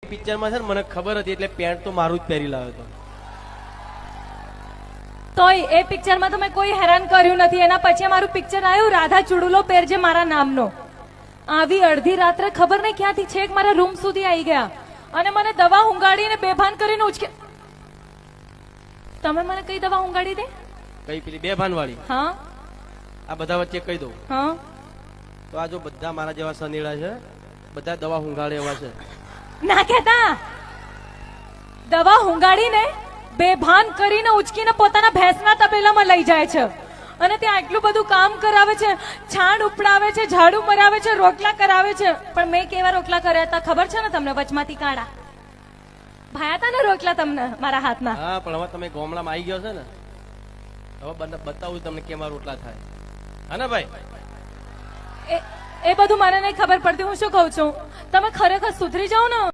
પિક્ચરમાં છે ને મને ખબર હતી એટલે પેન્ટ તો મારું જ પહેરી લાવ્યો હતો. તોય એ પિક્ચરમાં તો મેં કોઈ હેરાન કર્યું નથી. એના પછી મારું પિક્ચર આવ્યું રાધા ચુડુલો પહેરજે મારા નામનો. આવી અડધી રાત્રે ખબર નહીં ક્યાંથી છેક મારા રૂમ સુધી આવી ગયા અને મને દવા ઊંઘાડીને બેભાન કરીને ઉચકે. તમે મને કઈ દવા ઊંઘાડી દે? કઈ પેલી બેભાન વાળી? હા. આ બધા વચ્ચે કહી દઉં. હા. તો આ જો બધા મારા જેવા સનેડા છે, બધા દવા ઊંઘાડે એવા છે. ના કહેતા. દવા ઊંઘાડીને બેભાન કરીને ઉચકીને પોતાના ભેંસના તબેલામાં લઈ જાય છે અને ત્યાં એટલું બધું કામ કરાવે છે, છાણ ઉપડાવે છે, ઝાડુ મરાવે છે, રોટલા કરાવે છે. પણ મેં કેવા રોટલા કર્યા હતા ખબર છે ને તમને? વચમાંથી કાઢા ભાયા હતા ને રોટલા તમને મારા હાથમાં. હા, પણ હવે તમે ગામડામાં આવી ગયો છે ને, હવે બતાવું તમને કેવા રોટલા થાય. હા ને ભાઈ? એ બધું મને નહીં ખબર પડતી. હું શું કઉ છું, તમે ખરેખર સુધરી જાઓ ને.